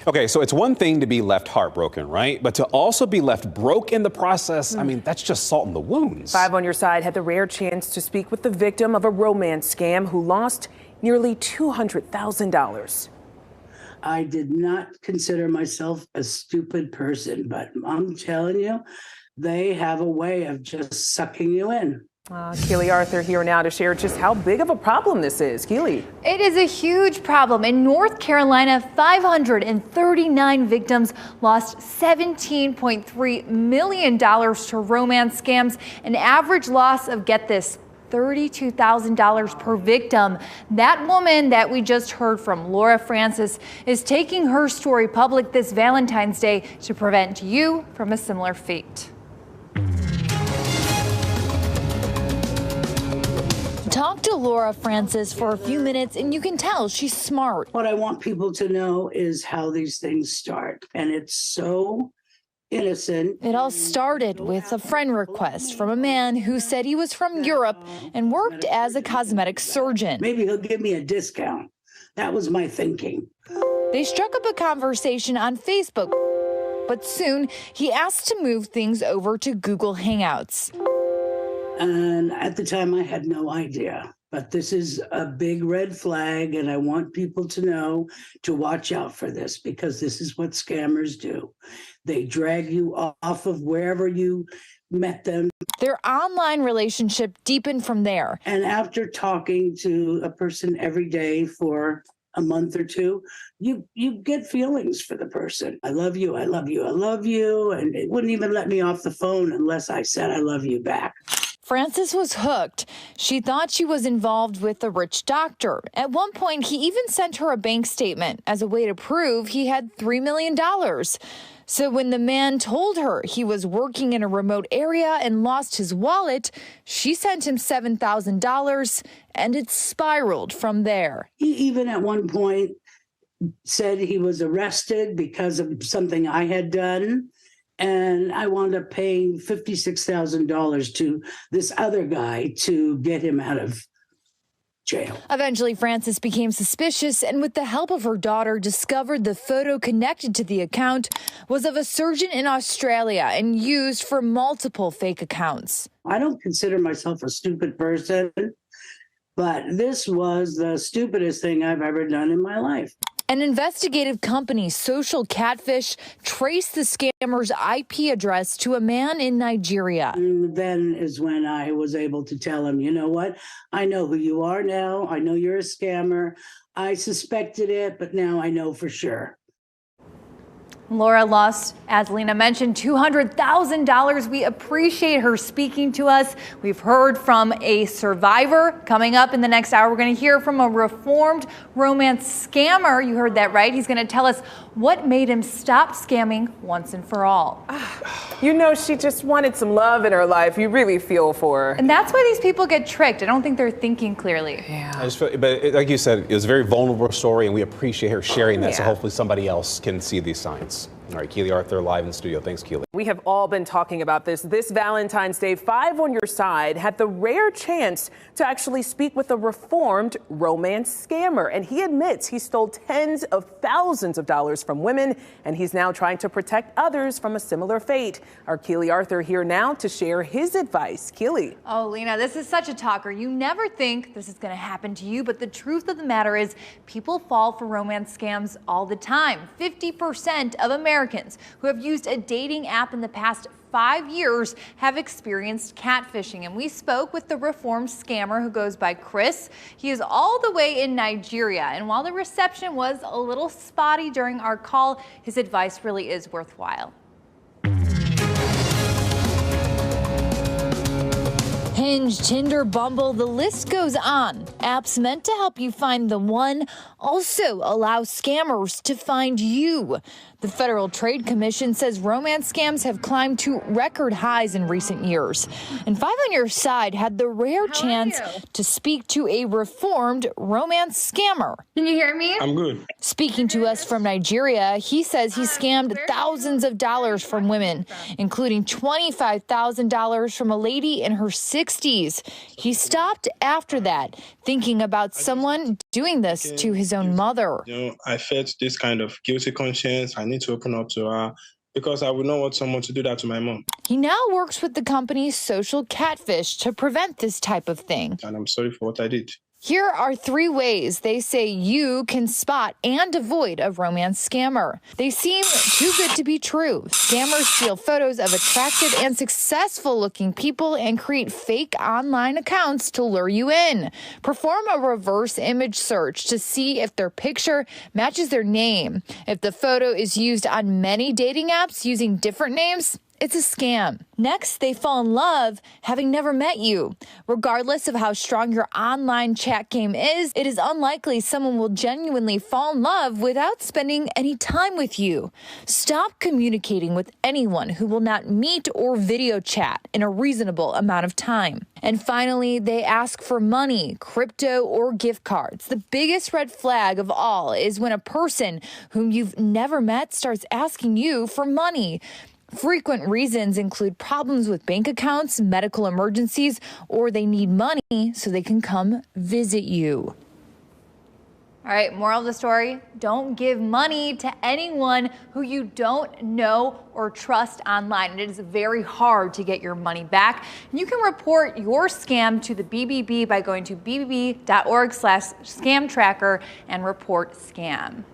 Okay, so it's one thing to be left heartbroken, right? But to also be left broke in the process, I mean, that's just salt in the wounds. 5 on Your Side had the rare chance to speak with the victim of a romance scam who lost nearly $200,000. I did not consider myself a stupid person, but I'm telling you, they have a way of just sucking you in. Keely Arthur here now to share just how big of a problem this is. Keely. It is a huge problem. In North Carolina, 539 victims lost $17.3 million to romance scams, an average loss of, get this, $32,000 per victim. That woman that we just heard from, Laura Francis, is taking her story public this Valentine's Day to prevent you from a similar fate. Talk to Laura Francis for a few minutes and you can tell she's smart. What I want people to know is how these things start. And it's so innocent. It all started with a friend request from a man who said he was from Europe and worked as a cosmetic surgeon. Maybe he'll give me a discount. That was my thinking. They struck up a conversation on Facebook, but soon he asked to move things over to Google Hangouts. And at the time, I had no idea. But this is a big red flag, and I want people to know to watch out for this, because this is what scammers do. They drag you off of wherever you met them. Their online relationship deepened from there. And after talking to a person every day for a month or two, you get feelings for the person. I love you, I love you, I love you. And it wouldn't even let me off the phone unless I said I love you back. Francis was hooked. She thought she was involved with a rich doctor. At one point, he even sent her a bank statement as a way to prove he had $3 million. So when the man told her he was working in a remote area and lost his wallet, she sent him $7,000 and it spiraled from there. He even at one point said he was arrested because of something I had done. And I wound up paying $56,000 to this other guy to get him out of jail. Eventually, Francis became suspicious and with the help of her daughter discovered the photo connected to the account was of a surgeon in Australia and used for multiple fake accounts. I don't consider myself a stupid person, but this was the stupidest thing I've ever done in my life. An investigative company, Social Catfish, traced the scammer's IP address to a man in Nigeria. And then is when I was able to tell him, you know what? I know who you are now. I know you're a scammer. I suspected it, but now I know for sure. Laura lost, as Lena mentioned, $200,000. We appreciate her speaking to us. We've heard from a survivor. Coming up in the next hour, we're going to hear from a reformed romance scammer. You heard that right. He's going to tell us what made him stop scamming once and for all. You know, she just wanted some love in her life. You really feel for her. And that's why these people get tricked. I don't think they're thinking clearly. Yeah. I just feel, but like you said, it was a very vulnerable story, and we appreciate her sharing that, so hopefully somebody else can see these signs. All right, Keely Arthur live in studio. Thanks, Keely. We have all been talking about this. This Valentine's Day, 5 on Your Side had the rare chance to actually speak with a reformed romance scammer. And he admits he stole tens of thousands of dollars from women, and he's now trying to protect others from a similar fate. Our Keely Arthur here now to share his advice. Keely. Oh, Lena, this is such a talker. You never think this is going to happen to you, but the truth of the matter is people fall for romance scams all the time. 50% of Americans who have used a dating app in the past 5 years have experienced catfishing. And we spoke with the reformed scammer who goes by Chris. He is all the way in Nigeria. And while the reception was a little spotty during our call, his advice really is worthwhile. Hinge, Tinder, Bumble, the list goes on. Apps meant to help you find the one also allow scammers to find you. The Federal Trade Commission says romance scams have climbed to record highs in recent years. And 5 on Your Side had the rare chance to speak to a reformed romance scammer. Can you hear me? I'm good. Speaking to us from Nigeria, he says he scammed thousands of dollars from women, including $25,000 from a lady in her 60s. 60s. He stopped after that, thinking about someone doing this to his own mother. I felt this kind of guilty conscience. I need to open up to her because I would not want someone to do that to my mom. He now works with the company Social Catfish to prevent this type of thing. And I'm sorry for what I did. Here are 3 ways they say you can spot and avoid a romance scammer. They seem too good to be true. Scammers steal photos of attractive and successful-looking people and create fake online accounts to lure you in. Perform a reverse image search to see if their picture matches their name. If the photo is used on many dating apps using different names, it's a scam. Next, they fall in love having never met you. Regardless of how strong your online chat game is, it is unlikely someone will genuinely fall in love without spending any time with you. Stop communicating with anyone who will not meet or video chat in a reasonable amount of time. And finally, they ask for money, crypto, or gift cards. The biggest red flag of all is when a person whom you've never met starts asking you for money. Frequent reasons include problems with bank accounts, medical emergencies, or they need money so they can come visit you. All right, moral of the story, don't give money to anyone who you don't know or trust online. It is very hard to get your money back. You can report your scam to the BBB by going to bbb.org/scam tracker and report scam.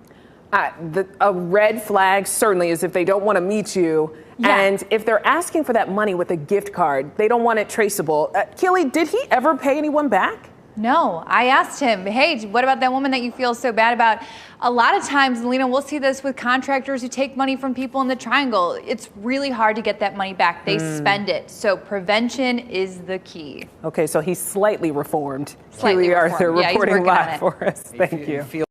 A red flag certainly is if they don't want to meet you. Yeah. And if they're asking for that money with a gift card, they don't want it traceable. Keely, did he ever pay anyone back? No, I asked him, hey, what about that woman that you feel so bad about? A lot of times, Lena, we'll see this with contractors who take money from people in the triangle. It's really hard to get that money back. They spend it. So prevention is the key. Okay, so he's slightly reformed. Slightly Keely reformed. Arthur reporting reporting live for us. Thank you.